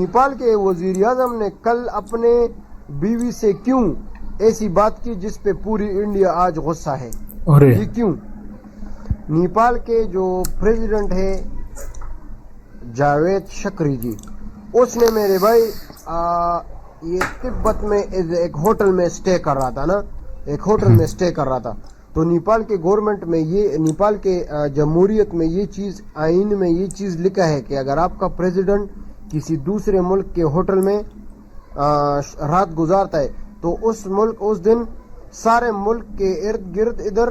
नेपाल के वजीर आजम ने कल अपने बीवी से क्यों ऐसी बात की जिस पे पूरी इंडिया आज गुस्सा है? अरे ये क्यों? नेपाल के जो प्रेसिडेंट है जावेद शक्री जी, उसने मेरे भाई ये तिब्बत में एक होटल में स्टे कर रहा था ना, एक होटल में स्टे कर रहा था। तो नेपाल के गवर्नमेंट में ये, नेपाल के जमहूरियत में ये चीज़, आइन में ये चीज़ लिखा है कि अगर आपका प्रेसिडेंट किसी दूसरे मुल्क के होटल में रात गुजारता है तो उस मुल्क, उस दिन सारे मुल्क के इर्द गिर्द इधर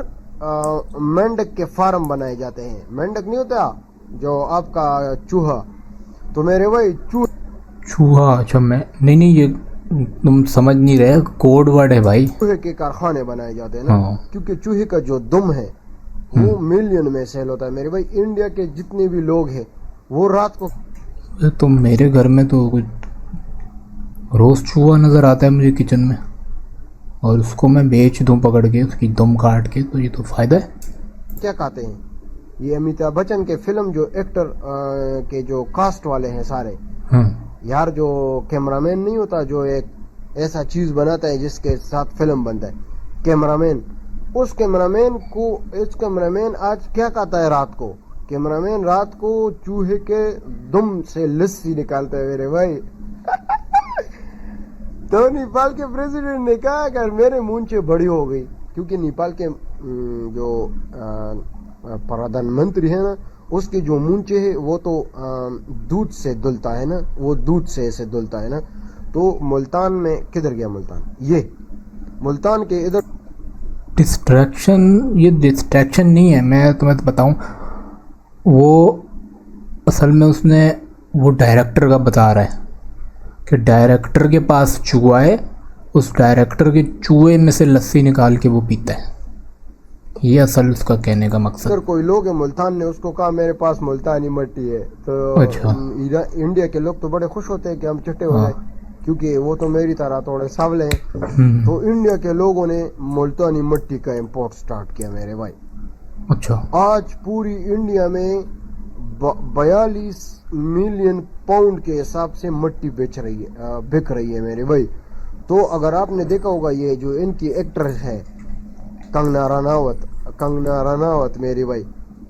मेंढक के फार्म बनाए जाते हैं। मेंढक नहीं होता जो आपका चूहा, तो मेरे भाई चूहा, अच्छा मैं नहीं ये तुम समझ नहीं रहे, कोड वर्ड है भाई। चूहे के कारखाने बनाए जाते हैं ना। हाँ। क्योंकि चूहे का जो दुम है वो मिलियन में सेल होता है मेरे भाई। इंडिया के जितने भी लोग हैं वो रात को, तो मेरे घर में तो कुछ रोज चूहा नजर आता है मुझे किचन में, और उसको मैं बेच दूं पकड़ के, उसकी दुम काट के, तो ये तो फायदा है। क्या कहते हैं ये अमिताभ बच्चन के फिल्म जो एक्टर के जो कास्ट वाले हैं सारे यार, जो कैमरामैन नहीं होता जो एक ऐसा चीज बनाता है जिसके साथ फिल्म बनता है, कैमरामैन, उस कैमरामैन को, इस कैमरामैन आज क्या कहता है रात को, कैमरामैन रात को चूहे के दुम से लस्सी निकालता है मेरे भाई। तो नेपाल के प्रेसिडेंट ने कहा अगर मेरे मूंछें बड़ी हो गई, क्योंकि नेपाल के जो प्रधानमंत्री है ना, उसकी जो मूंछें है वो तो दूध से दुलता है ना, वो दूध से ऐसे दुलता है ना। तो मुल्तान में, किधर गया मुल्तान, ये मुल्तान के इधर डिस्ट्रैक्शन, ये डिस्ट्रैक्शन नहीं है, मैं तुम्हें बताऊं, वो असल में उसने, वो डायरेक्टर का बता रहा है कि डायरेक्टर के पास चूहा है, उस डायरेक्टर के चूहे में से लस्सी निकाल के वो पीता है। ये असल उसका कहने का मकसद। अगर कोई लोग है मुल्तान ने उसको कहा मेरे पास मुल्तानी मिट्टी है, तो अच्छा। इंडिया के लोग तो बड़े खुश होते हैं कि हम चिट्टे हो जाए, क्योंकि वो तो मेरी तरह थोड़े सावले हैं। तो इंडिया के लोगों ने मुल्तानी मिट्टी का इंपोर्ट स्टार्ट किया मेरे भाई। अच्छा। आज पूरी इंडिया में 42 मिलियन पाउंड के हिसाब से मिट्टी बिक रही है मेरे भाई। तो अगर आपने देखा होगा ये जो इनकी एक्ट्रेस है कंगना रनावत मेरी भाई,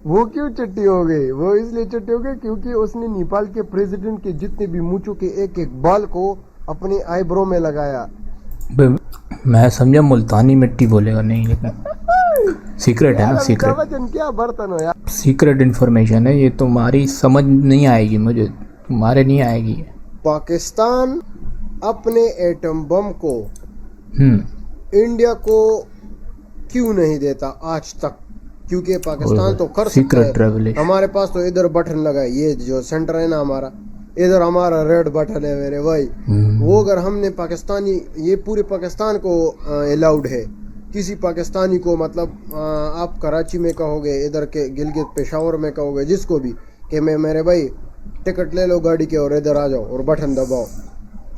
वो क्यों चिट्टी हो गई? वो इसलिए चिट्टी हो गई क्योंकि उसने नेपाल के प्रेसिडेंट के जितने भी मूंछों के एक एक बाल को अपने आईब्रो में लगाया। मैं समझा मुल्तानी मिट्टी बोलेगा, नहीं, लेकिन सीक्रेट है ना, सीक्रेट, क्या बर्तन हो यार, सीक्रेट इन्फॉर्मेशन है ये, तुम्हारी समझ नहीं आएगी मुझे, तुम्हारे नहीं आएगी। पाकिस्तान अपने एटम बम को इंडिया को क्यों नहीं देता आज तक? क्योंकि पाकिस्तान तो कर सकता है, हमारे पास तो इधर बटन लगा है, ये जो सेंटर है ना हमारा, इधर हमारा रेड बटन है मेरे भाई। वो अगर हमने पाकिस्तानी, ये पूरे पाकिस्तान को अलाउड है, किसी पाकिस्तानी को, मतलब आप कराची में कहोगे, इधर के गिलगित पेशावर में कहोगे, जिसको भी कि मैं, मेरे भाई टिकट ले लो गाड़ी के और इधर आ जाओ और बटन दबाओ,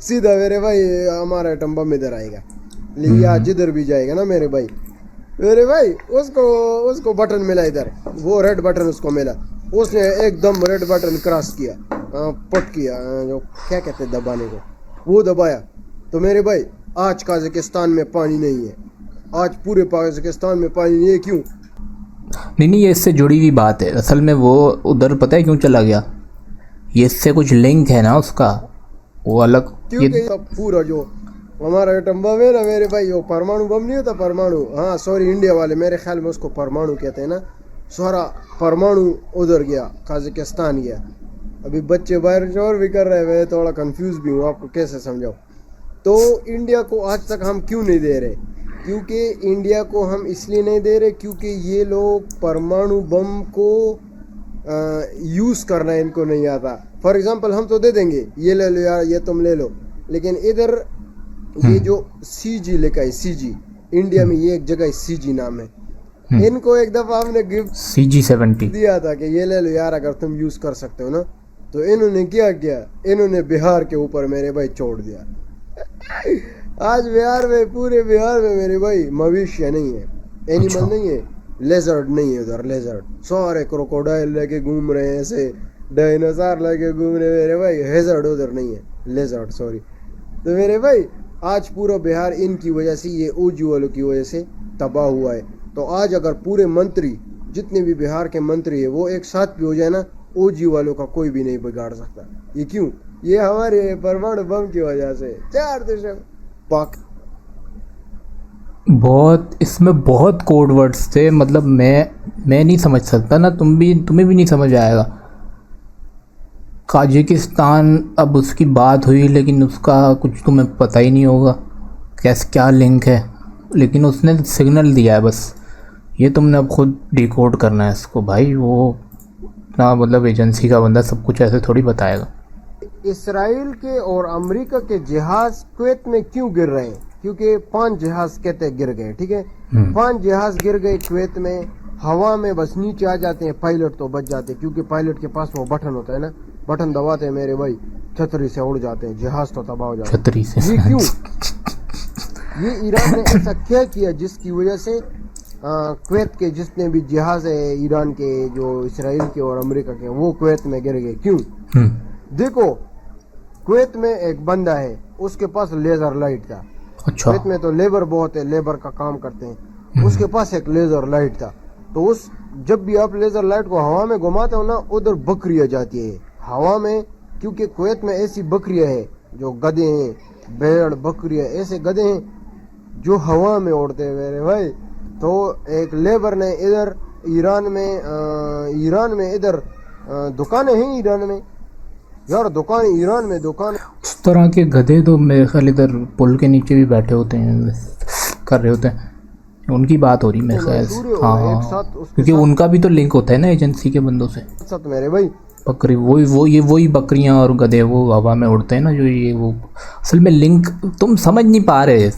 सीधा मेरे भाई हमारा एटम बम इधर आएगा, या जिधर भी जाएगा ना मेरे भाई, उसको बटन मिला इधर, वो रेड बटन उसको मिला, उसने एकदम रेड बटन क्रॉस किया, पट किया, जो क्या कहते हैं दबाने को, वो दबाया। तो मेरे भाई आज कजाकिस्तान में पानी नहीं है, आज पूरे पाकिस्तान में पानी नहीं है। क्यों? नहीं, ये इससे जुड़ी हुई बात है। असल में वो उधर पता है क्यों चला गया, ये इससे कुछ लिंक है ना उसका, वो अलग, क्योंकि पूरा जो हमारा एटम बम है ना मेरे भाई, वो परमाणु बम नहीं होता, परमाणु, हाँ सॉरी, इंडिया वाले मेरे ख्याल में उसको परमाणु कहते हैं ना, सारा परमाणु उधर गया, कजाकिस्तान गया। अभी बच्चे बाहर शोर भी कर रहे हैं, मैं थोड़ा कंफ्यूज भी हूँ, आपको कैसे समझाऊँ। तो इंडिया को आज तक हम क्यों नहीं दे रहे? क्योंकि इंडिया को हम इसलिए नहीं दे रहे क्योंकि ये लोग परमाणु बम को यूज़ करना इनको नहीं आता। फॉर एग्जांपल हम तो दे देंगे, ये ले लो यार, ये तुम ले लो, लेकिन इधर ये जो CG लिखा है, CG, इंडिया में ये एक जगह CG नाम है, इनको एक दफा हमने गिफ्ट CG-70 दिया था कि ये ले लो यार अगर तुम यूज कर सकते हो ना, तो इन्होंने क्या किया, इन्होंने बिहार के ऊपर मेरे भाई छोड़ दिया। आज बिहार में, पूरे बिहार में मेरे भाई मवेशियाँ नहीं है, एनिमल नहीं है, लेजर्ड नहीं है उधर, लेजर्ड सारे क्रोकोडाइल लेके घूम रहे हैं, ऐसे डायनासोर लेके घूम रहे मेरे भाई, हेजर्ड उधर नहीं है। लेजर्ड सॉरी। तो मेरे भाई आज पूरा बिहार इनकी वजह से, ये ओजी वालों की वजह से तबाह हुआ है। तो आज अगर पूरे मंत्री जितने भी बिहार के मंत्री है वो एक साथ भी हो जाए ना, ओजी वालों का कोई भी नहीं बिगाड़ सकता। ये क्यों? ये हमारे परमाणु बम की वजह से। 4 दशक पाक बहुत इसमें बहुत कोड वर्ड्स थे, मतलब मैं नहीं समझ सकता ना, तुम्हें भी नहीं समझ आएगा। ताजिकिस्तान, अब उसकी बात हुई लेकिन उसका कुछ तुम्हें पता ही नहीं होगा कैसे क्या लिंक है, लेकिन उसने सिग्नल दिया है बस। ये तुमने अब खुद डिकोड करना है इसको भाई। वो ना मतलब एजेंसी का बंदा सब कुछ ऐसे थोड़ी बताएगा। इसराइल के और अमेरिका के जहाज कुवैत में क्यों गिर रहे हैं? क्योंकि 5 जहाज कहते गिर गए, ठीक है। 5 जहाज गिर गए कुवैत में, हवा में बस नीचे आ जाते हैं, पायलट तो बच जाते हैं क्योंकि पायलट के पास वो बटन होता है ना, बटन दबाते हैं मेरे भाई, छतरी से उड़ जाते हैं, जहाज तो तबाह हो जाते हैं। छतरी से? ये क्यों? ये ईरान ने ऐसा क्या किया जिसकी वजह से कुवैत के जितने भी जहाज है ईरान के, जो इसराइल के और अमेरिका के, वो कुवैत में गिर गए? क्यों? देखो कुवैत में एक बंदा है, उसके पास लेजर लाइट था। अच्छा। कुवैत में तो लेबर बहुत है, लेबर का काम करते हैं, उसके पास एक लेजर लाइट था। तो उस जब भी आप लेजर लाइट को हवा में घुमाते हो ना, उधर बकरियां जाती है हवा में, क्योंकि कुवैत में ऐसी बकरियां हैं जो गधे हैं, भेड़ बकरियां ऐसे गधे हैं जो हवा में उड़ते हैं मेरे भाई। तो एक लेबर ने इधर ईरान में इधर दुकानें हैं ईरान में यार, दुकान ईरान में दुकान। उस तरह के गधे तो मेरे ख्याल इधर पुल के नीचे भी बैठे होते हैं, कर रहे होते हैं, उनकी बात हो रही मेरे ख्याल से। हाँ, क्योंकि उनका भी तो लिंक होता है ना एजेंसी के बंदों से। साथ मेरे भाई बकरी वही बकरियां और गधे वो हवा में उड़ते हैं ना, जो ये वो असल में लिंक तुम समझ नहीं पा रहे।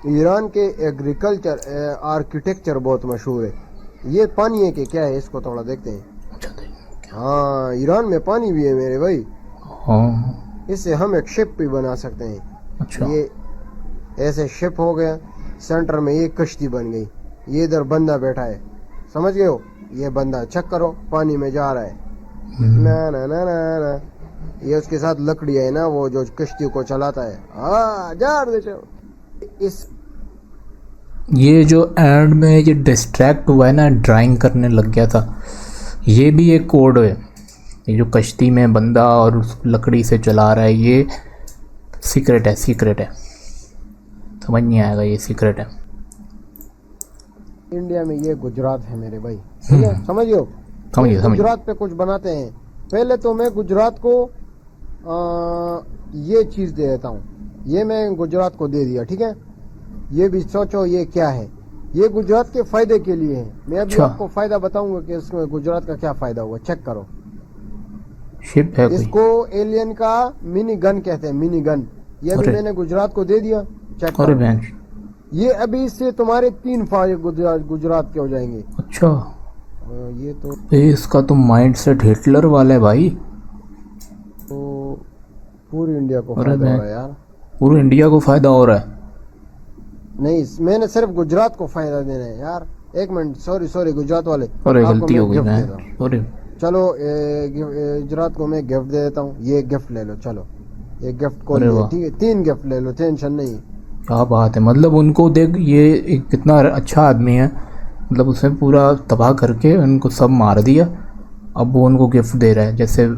ईरान के एग्रीकल्चर आर्किटेक्चर बहुत मशहूर है। ये पानी है कि क्या है, इसको थोड़ा देखते हैं। हाँ, ईरान में पानी भी है मेरे भाई। हाँ, इससे हम एक शिप भी बना सकते हैं। अच्छा। ये ऐसे शिप हो गया, सेंटर में ये कश्ती बन गई, ये इधर बंदा बैठा है, समझ गए हो? ये बंदा चेक करो पानी में जा रहा है, ना ना ना ना ना, ये उसके साथ लकड़ियाँ है ना, वो जो कश्ती को चलाता है। हाँ, जा इस ये जो एंड में ये डिस्ट्रैक्ट हुआ है ना, ड्राइंग करने लग गया था, ये भी एक कोड है। ये जो कश्ती में बंदा और उस लकड़ी से चला रहा है, ये सीक्रेट है, सीक्रेट है, समझ नहीं आएगा, ये सीक्रेट है। इंडिया में ये गुजरात है मेरे भाई, ठीक है, समझियो। गुजरात पे कुछ बनाते हैं। पहले तो मैं गुजरात को ये चीज दे देता हूँ, ये मैं गुजरात को दे दिया, ठीक है। ये भी सोचो ये क्या है, ये गुजरात के फायदे के लिए है। मैं अभी आपको फायदा बताऊंगा कि इसमें गुजरात का क्या फायदा हुआ, चेक करो। शिप है इसको एलियन का मिनी गन कहते हैं, मिनी गन। ये अभी मैंने गुजरात को दे दिया, चेक करो। ये अभी इससे तुम्हारे 3 फायदे गुजरात के हो जाएंगे। अच्छा, ये तो इसका तो माइंड सेट हिटलर वाला है भाई। तो पूरी इंडिया को फायदा हो रहा है यार, पूरी इंडिया को फायदा हो रहा है। नहीं, मैंने सिर्फ गुजरात को फायदा देना है यार। एक मिनट, सॉरी गुजरात वाले, अरे गलती हो गई मैं। चलो गुजरात को मैं गिफ्ट दे देता हूँ, ये गिफ्ट ले लो, चलो ये गिफ्ट को ठीक है, 3 गिफ्ट ले लो, टेंशन नहीं। क्या बात है, मतलब उनको देख, ये कितना अच्छा आदमी है, मतलब उसने पूरा तबाह करके उनको सब मार दिया, अब वो उनको गिफ्ट दे रहा है। जैसे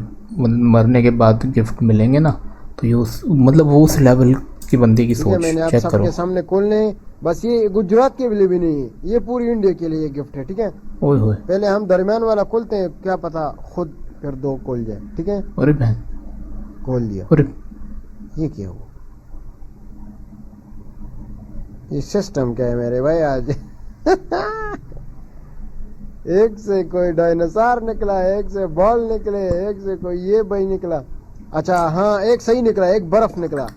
मरने के बाद गिफ्ट मिलेंगे ना, तो ये मतलब वो उस लेवल की बंदी की सोच। मैंने आप सबके सामने खोलने, बस ये गुजरात के लिए भी नहीं है, ये पूरी इंडिया के लिए गिफ्ट है, ठीक है। ओए होए, पहले हम दरमियान वाला खोलते हैं, क्या पता खुद फिर 2 खोल जाए, ठीक है। अरे बहन, खोल दिया। अरे ये क्या हुआ, ये सिस्टम क्या है मेरे भाई आज। एक से कोई डायनासोर निकला, एक से बॉल निकले, एक से कोई ये भाई निकला। अच्छा हाँ, एक सही निकला, एक बर्फ निकला।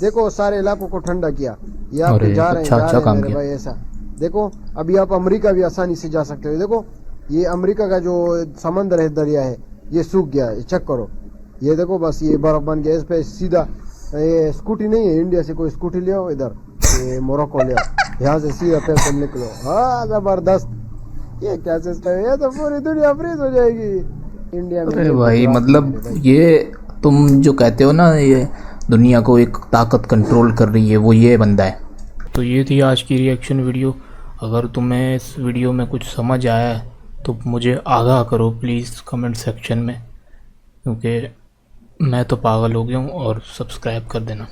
देखो सारे इलाकों को ठंडा किया। ये आप जा रहे हैं मेरे भाई, ऐसा देखो। अभी आप अमेरिका भी आसानी से जा सकते हो। देखो ये अमेरिका का जो समंदर है, दरिया है, ये सूख गया है, चेक करो। ये देखो बस ये बर्फ बन गया, इस पे सीधा। ये स्कूटी नहीं है, इंडिया से कोई स्कूटी ले आओ, इधर ये मोरक्को ले आओ, यहाँ से सीधा पैसे निकलो। हाँ जबरदस्त, ये क्या सिस्टम है, ये तो पूरी दुनिया फ्रीज हो जाएगी इंडिया में। अरे भाई, मतलब ये तुम जो कहते हो ना, ये दुनिया को एक ताकत कंट्रोल कर रही है, वो ये बंदा है। तो ये थी आज की रिएक्शन वीडियो। अगर तुम्हें इस वीडियो में कुछ समझ आया है तो मुझे आगाह करो प्लीज़ कमेंट सेक्शन में, क्योंकि मैं तो पागल हो गया हूँ। और सब्सक्राइब कर देना।